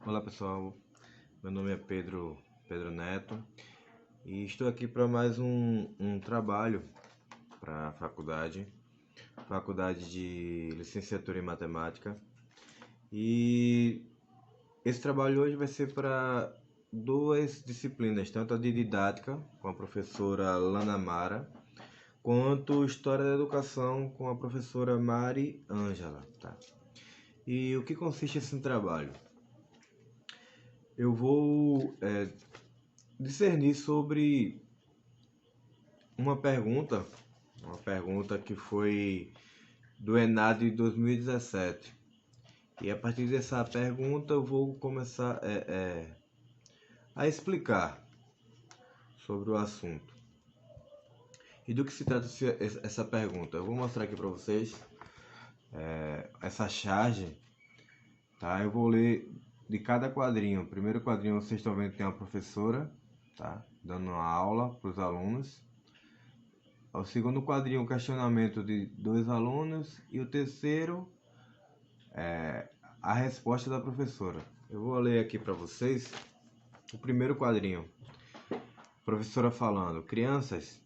Olá pessoal, meu nome é Pedro Neto e estou aqui para mais um trabalho para a faculdade de licenciatura em matemática. E esse trabalho hoje vai ser para duas disciplinas, tanto a de didática com a professora Lana Mara, quanto história da educação com a professora Mari Ângela, tá? E o que consiste esse trabalho? Eu vou discernir sobre uma pergunta que foi do Enem de 2017. E a partir dessa pergunta eu vou começar a explicar sobre o assunto. E do que se trata essa pergunta? Eu vou mostrar aqui para vocês essa charge, tá? Eu vou ler de cada quadrinho. O primeiro quadrinho vocês estão vendo que tem uma professora, tá? Dando uma aula para os alunos. O segundo quadrinho, um questionamento de dois alunos. E o terceiro, a resposta da professora. Eu vou ler aqui para vocês o primeiro quadrinho. Professora falando: crianças,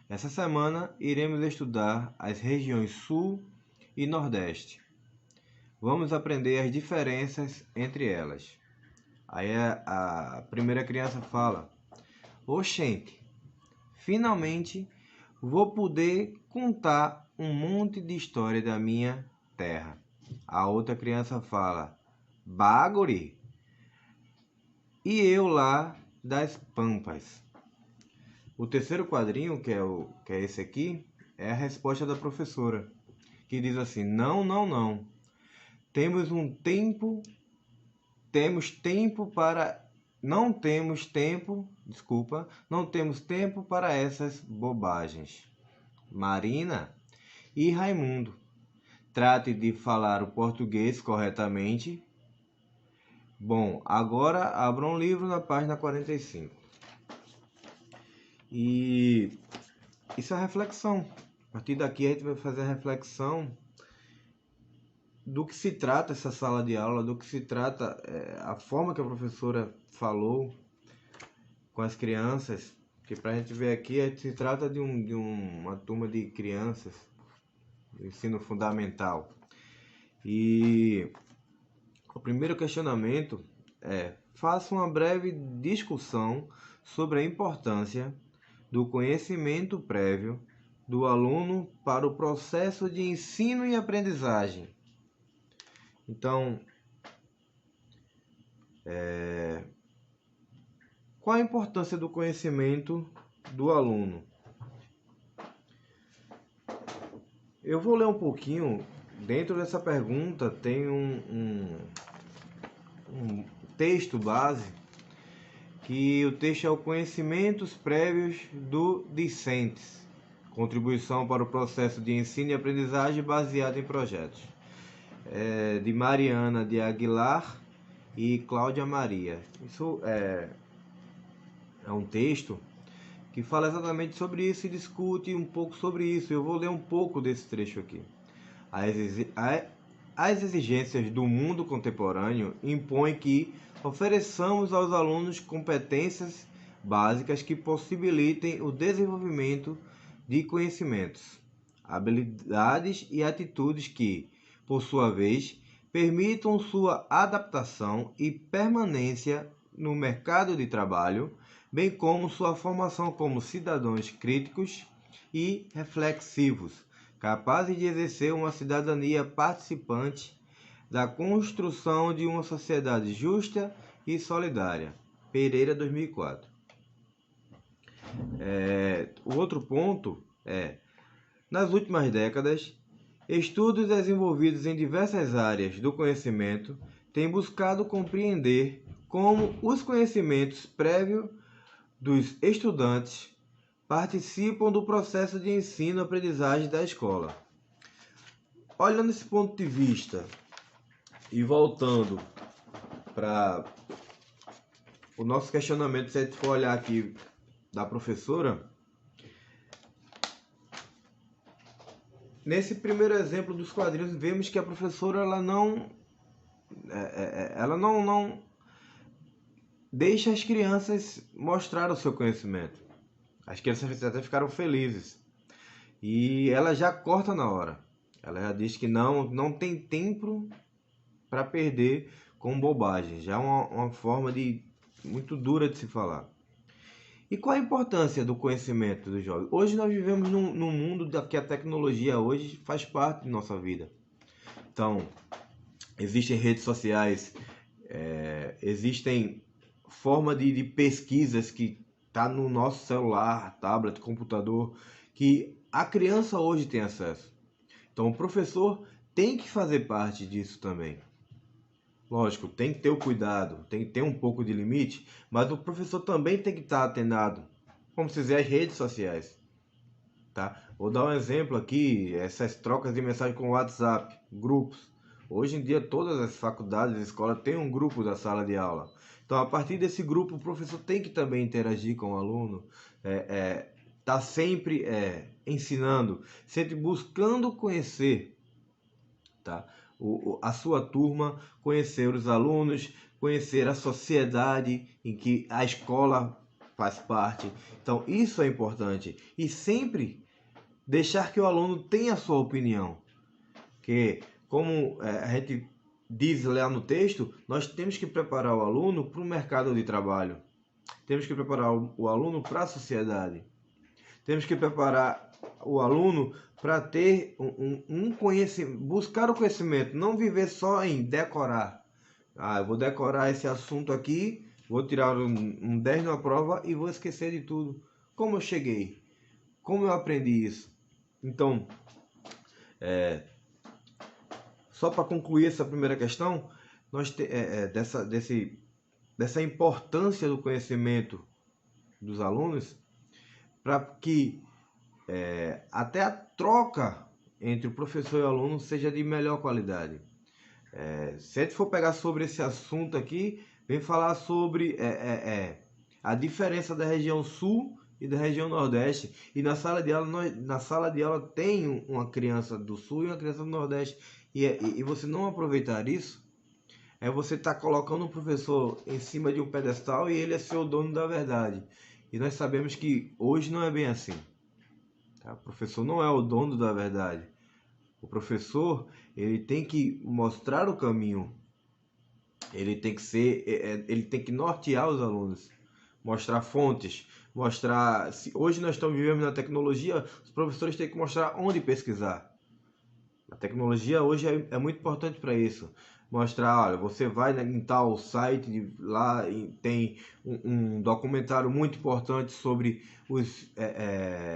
essa semana iremos estudar as regiões Sul e Nordeste. Vamos aprender as diferenças entre elas. Aí a primeira criança fala: oxente, finalmente vou poder contar um monte de história da minha terra. A outra criança fala: baguri, e eu lá das pampas. O terceiro quadrinho, que é esse aqui, é a resposta da professora, que diz assim: não, não, não. Temos tempo para não temos tempo para essas bobagens. Marina e Raimundo, trate de falar o português corretamente. Bom, agora abra um livro na página 45. E isso é a reflexão. A partir daqui a gente vai fazer a reflexão do que se trata essa sala de aula, do que se trata a forma que a professora falou com as crianças. Que para a gente ver aqui, se trata de uma turma de crianças do ensino fundamental. E o primeiro questionamento é: faça uma breve discussão sobre a importância do conhecimento prévio do aluno para o processo de ensino e aprendizagem. Então, qual a importância do conhecimento do aluno? Eu vou ler um pouquinho. Dentro dessa pergunta tem um texto base, que o texto é o conhecimentos prévios do discentes, contribuição para o processo de ensino e aprendizagem baseado em projetos, de Mariana de Aguilar e Cláudia Maria. Isso é um texto que fala exatamente sobre isso e discute um pouco sobre isso. Eu vou ler um pouco desse trecho aqui. As exigências do mundo contemporâneo impõem que ofereçamos aos alunos competências básicas que possibilitem o desenvolvimento de conhecimentos, habilidades e atitudes que, por sua vez, permitam sua adaptação e permanência no mercado de trabalho, bem como sua formação como cidadãos críticos e reflexivos, capazes de exercer uma cidadania participante da construção de uma sociedade justa e solidária. Pereira, 2004. O outro ponto é: nas últimas décadas, estudos desenvolvidos em diversas áreas do conhecimento têm buscado compreender como os conhecimentos prévios dos estudantes participam do processo de ensino-aprendizagem da escola. Olhando esse ponto de vista e voltando para o nosso questionamento, se a gente for olhar aqui da professora, nesse primeiro exemplo dos quadrinhos, vemos que a professora ela não deixa as crianças mostrar o seu conhecimento. As crianças até ficaram felizes. E ela já corta na hora. Ela já diz que não tem tempo para perder com bobagem. Já é uma forma muito dura de se falar. E qual a importância do conhecimento dos jovens? Hoje nós vivemos num mundo que a tecnologia hoje faz parte de nossa vida. Então, existem redes sociais, existem formas de pesquisas que está no nosso celular, tablet, computador, que a criança hoje tem acesso. Então o professor tem que fazer parte disso também. Lógico, tem que ter o cuidado, tem que ter um pouco de limite, mas o professor também tem que estar atenado, como se fizer as redes sociais. Tá? Vou dar um exemplo aqui, essas trocas de mensagem com o WhatsApp, grupos. Hoje em dia todas as faculdades e escolas têm um grupo da sala de aula. Então a partir desse grupo o professor tem que também interagir com o aluno, tá sempre ensinando, sempre buscando conhecer, tá? A sua turma, conhecer os alunos, conhecer a sociedade em que a escola faz parte. Então isso é importante e sempre deixar que o aluno tenha a sua opinião, que como a gente diz lá no texto, nós temos que preparar o aluno para o mercado de trabalho, temos que preparar o aluno para a sociedade, temos que preparar o aluno para ter um conhecimento, buscar o conhecimento, não viver só em decorar. Eu vou decorar esse assunto aqui, vou tirar um 10 na prova e vou esquecer de tudo. Como eu cheguei? Como eu aprendi isso? Então, só para concluir essa primeira questão, dessa importância do conhecimento dos alunos, para que até a troca entre o professor e o aluno seja de melhor qualidade. Se a gente for pegar sobre esse assunto aqui, vem falar sobre a diferença da região sul e da região nordeste. E na sala de aula tem uma criança do sul e uma criança do nordeste. E você não aproveitar isso, você estar colocando o professor em cima de um pedestal e ele é seu dono da verdade. E nós sabemos que hoje não é bem assim. Tá? O professor não é o dono da verdade. O professor, ele tem que mostrar o caminho. Ele tem que ele tem que nortear os alunos, mostrar fontes, mostrar. Hoje nós estamos vivendo na tecnologia, os professores têm que mostrar onde pesquisar. A tecnologia hoje é muito importante para isso. Mostrar, olha, você vai em tal site, lá tem um documentário muito importante sobre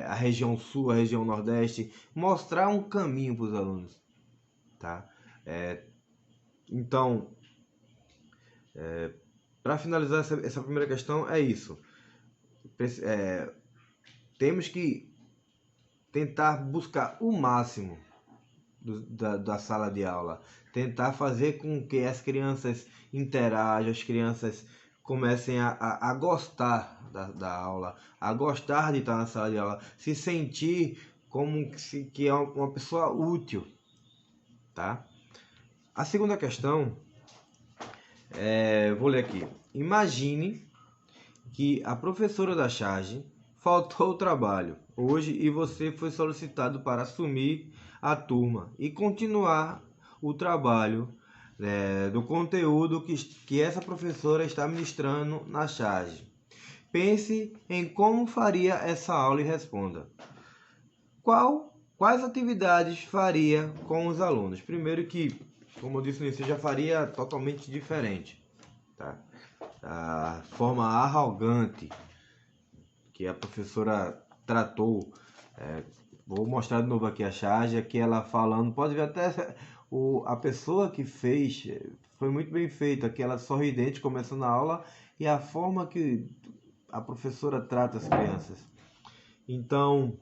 a região sul, a região nordeste. Mostrar um caminho para os alunos. Tá? Então, para finalizar essa primeira questão, é isso. Temos que tentar buscar o máximo da sala de aula, tentar fazer com que as crianças interajam, as crianças comecem a gostar da aula, a gostar de estar na sala de aula, se sentir como que é uma pessoa útil, tá? A segunda questão, vou ler aqui. Imagine que a professora da charge faltou o trabalho hoje e você foi solicitado para assumir a turma e continuar o trabalho do conteúdo que essa professora está ministrando na charge. Pense em como faria essa aula e responda. Quais atividades faria com os alunos? Primeiro que, como eu disse no início, eu já faria totalmente diferente. Tá? A forma arrogante que a professora tratou, vou mostrar de novo aqui a charge, aqui ela falando, pode ver até a pessoa que fez, foi muito bem feito, aquela sorridente começando a aula e a forma que a professora trata as crianças. Então,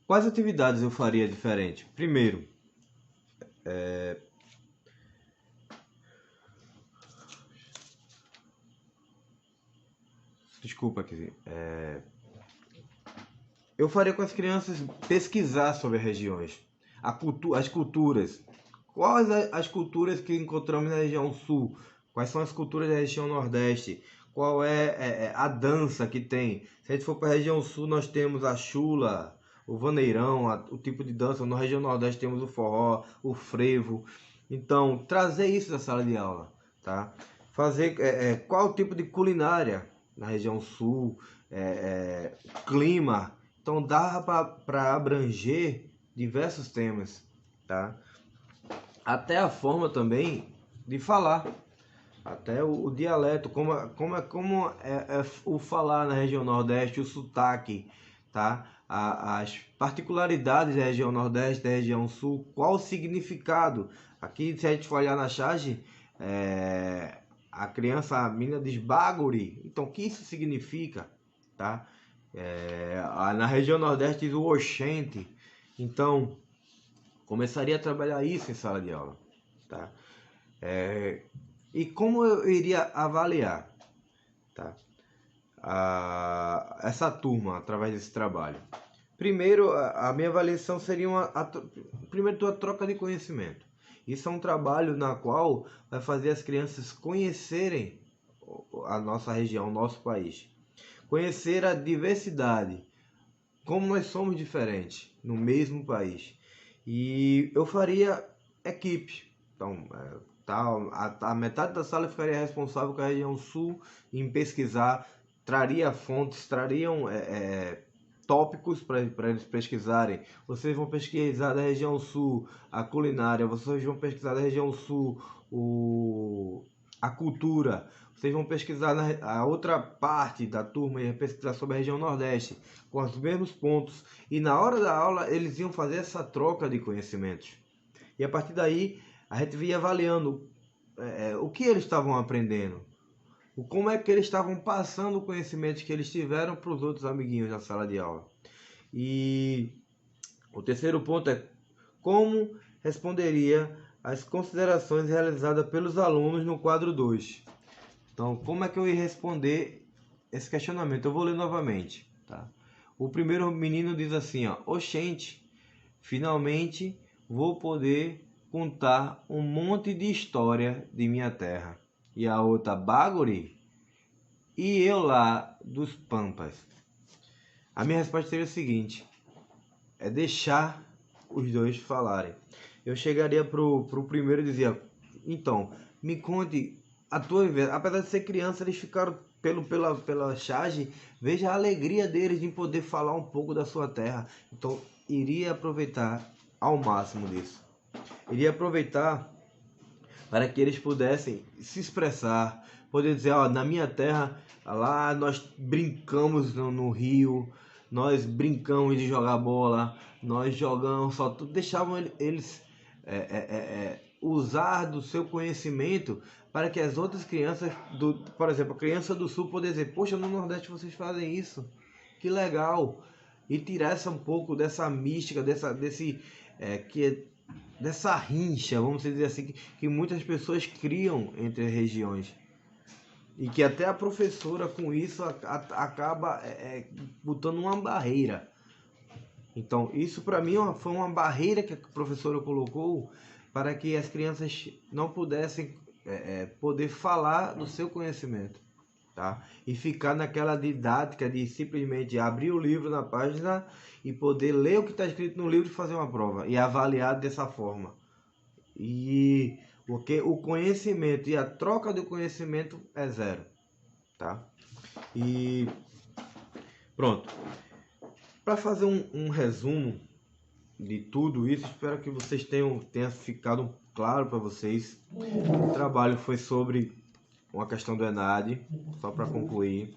quais atividades eu faria diferente? Primeiro, desculpa aqui, eu faria com as crianças pesquisar sobre as regiões, as culturas, quais as culturas que encontramos na região sul, quais são as culturas da região nordeste, qual é a dança que tem. Se a gente for para a região sul, nós temos a chula, o vaneirão, o tipo de dança. Na região nordeste temos o forró, o frevo. Então, trazer isso da sala de aula, tá? Fazer qual o tipo de culinária na região sul, clima. Então, dá para abranger diversos temas, tá? Até a forma também de falar, até o dialeto, como é o falar na região Nordeste, o sotaque, tá? As particularidades da região Nordeste, da região Sul, qual o significado? Aqui, se a gente for olhar na charge, a criança, a menina diz baguri, então o que isso significa, tá? Na região Nordeste diz o oxente, então começaria a trabalhar isso em sala de aula, tá? E como eu iria avaliar, tá? Essa turma através desse trabalho? Primeiro, a minha avaliação seria primeiro a troca de conhecimento. Isso é um trabalho na qual vai fazer as crianças conhecerem a nossa região, o nosso país. Conhecer a diversidade, como nós somos diferentes no mesmo país. E eu faria equipe. Então, a metade da sala ficaria responsável com a região sul em pesquisar, traria fontes, trariam tópicos para eles pesquisarem. Vocês vão pesquisar da região sul a culinária, vocês vão pesquisar da região sul a cultura, vocês vão pesquisar a outra parte da turma e pesquisar sobre a região nordeste, com os mesmos pontos. E na hora da aula eles iam fazer essa troca de conhecimentos. E a partir daí a gente via avaliando o que eles estavam aprendendo, como é que eles estavam passando o conhecimento que eles tiveram para os outros amiguinhos da sala de aula. E o terceiro ponto é como responderia às considerações realizadas pelos alunos no quadro 2. Então, como é que eu ia responder esse questionamento? Eu vou ler novamente, tá? O primeiro menino diz assim, ó: oxente, finalmente vou poder contar um monte de história de minha terra. E a outra, baguri, e eu lá dos pampas. A minha resposta seria o seguinte: é deixar os dois falarem. Eu chegaria pro primeiro e dizia: então, me conte a tua vivência. Apesar de ser criança, eles ficaram pela charge. Veja a alegria deles em poder falar um pouco da sua terra. Então, iria aproveitar ao máximo disso. Iria aproveitar para que eles pudessem se expressar, poder dizer, ó, na minha terra, lá nós brincamos no rio, nós brincamos de jogar bola, nós jogamos só tudo, deixavam eles usar do seu conhecimento para que as outras crianças, por exemplo, a criança do sul poder dizer, poxa, no Nordeste vocês fazem isso, que legal, e tirar um pouco dessa mística, dessa rincha, vamos dizer assim, que muitas pessoas criam entre as regiões. E que até a professora com isso acaba botando uma barreira. Então, isso para mim foi uma barreira que a professora colocou para que as crianças não pudessem poder falar do seu conhecimento, tá? E ficar naquela didática de simplesmente abrir o livro na página e poder ler o que está escrito no livro e fazer uma prova e avaliar dessa forma. E porque o conhecimento e a troca do conhecimento é zero, tá? E pronto. Para fazer um resumo de tudo isso, espero que vocês tenha ficado claro para vocês. O trabalho foi sobre uma questão do ENAD, só para concluir.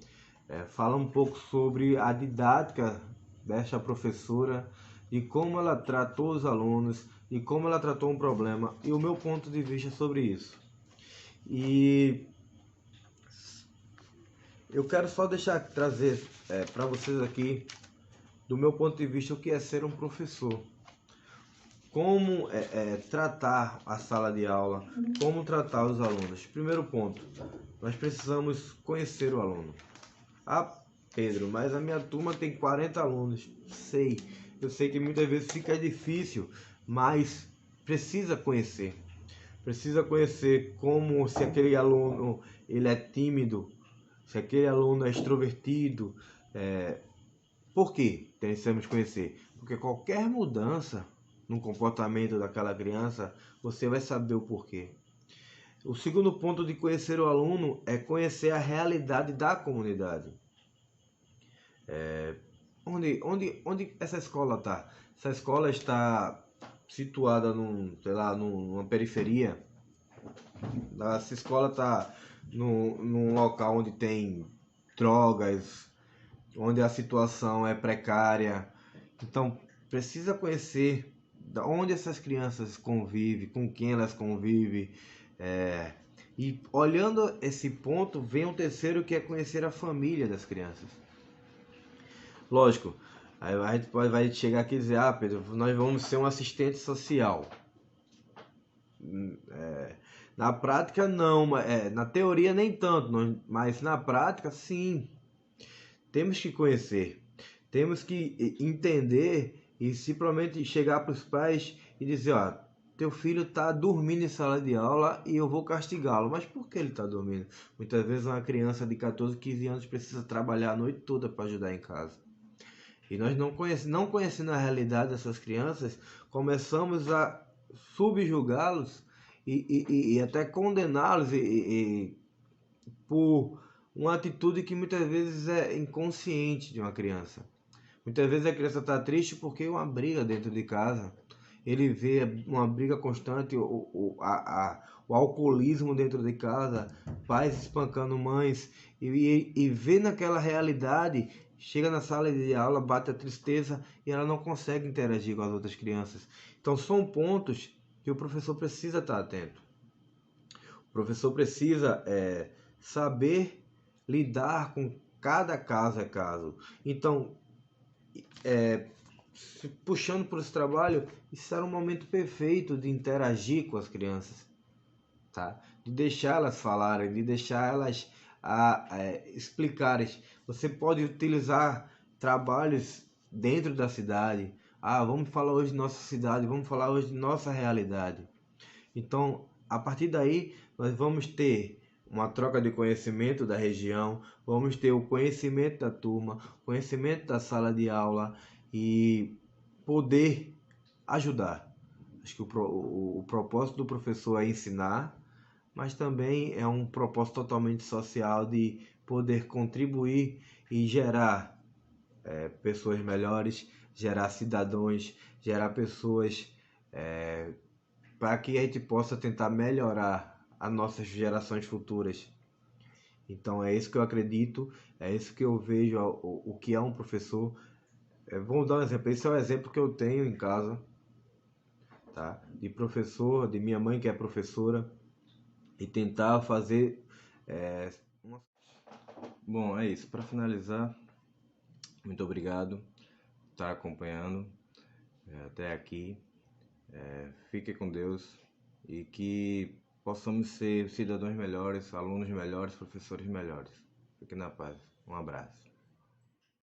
Fala um pouco sobre a didática desta professora, de como ela tratou os alunos, de como ela tratou um problema e o meu ponto de vista sobre isso. E eu quero só trazer para vocês aqui, do meu ponto de vista, o que é ser um professor. Como tratar a sala de aula, como tratar os alunos. Primeiro ponto, nós precisamos conhecer o aluno. Ah, Pedro, mas a minha turma tem 40 alunos. Eu sei que muitas vezes fica difícil, mas precisa conhecer como, se aquele aluno ele é tímido, se aquele aluno é extrovertido. Por que precisamos conhecer? Porque qualquer mudança no comportamento daquela criança, você vai saber o porquê. O segundo ponto de conhecer o aluno é conhecer a realidade da comunidade. Onde essa escola está? Essa escola está situada numa periferia. Essa escola está num local onde tem drogas, onde a situação é precária. Então, precisa conhecer da onde essas crianças convivem, com quem elas convivem. E olhando esse ponto, vem um terceiro, que é conhecer a família das crianças. Lógico, aí a gente vai chegar aqui e dizer: ah, Pedro, nós vamos ser um assistente social. Na prática não, na teoria nem tanto, mas na prática sim. Temos que conhecer, temos que entender e simplesmente chegar para os pais e dizer: ó, teu filho está dormindo em sala de aula e eu vou castigá-lo. Mas por que ele está dormindo? Muitas vezes uma criança de 14, 15 anos precisa trabalhar a noite toda para ajudar em casa. E nós não conhecendo a realidade dessas crianças, começamos a subjugá-los e até condená-los por uma atitude que muitas vezes é inconsciente de uma criança. Muitas vezes a criança está triste porque é uma briga dentro de casa. Ele vê uma briga constante, o alcoolismo dentro de casa, pais espancando mães, e vê naquela realidade, chega na sala de aula, bate a tristeza e ela não consegue interagir com as outras crianças. Então são pontos que o professor precisa estar atento. O professor precisa saber lidar com cada caso é caso. Então, puxando por esse trabalho, isso era um momento perfeito de interagir com as crianças, tá? De deixar elas falarem, de deixar elas explicarem. Você pode utilizar trabalhos dentro da cidade. Ah, vamos falar hoje de nossa cidade, vamos falar hoje de nossa realidade. Então, a partir daí, nós vamos ter uma troca de conhecimento da região, vamos ter o conhecimento da turma, conhecimento da sala de aula e poder ajudar. Acho que o propósito do professor é ensinar, mas também é um propósito totalmente social de poder contribuir e gerar pessoas melhores, gerar cidadãos, gerar pessoas para que a gente possa tentar melhorar as nossas gerações futuras. Então é isso que eu acredito, é isso que eu vejo o que é um professor. Vamos dar um exemplo, esse é o exemplo que eu tenho em casa, tá? De professor, de minha mãe que é professora, e tentar fazer Bom, é isso. Para finalizar, muito obrigado por estar acompanhando até aqui. Fique com Deus e que possamos ser cidadãos melhores, alunos melhores, professores melhores. Fique na paz. Um abraço.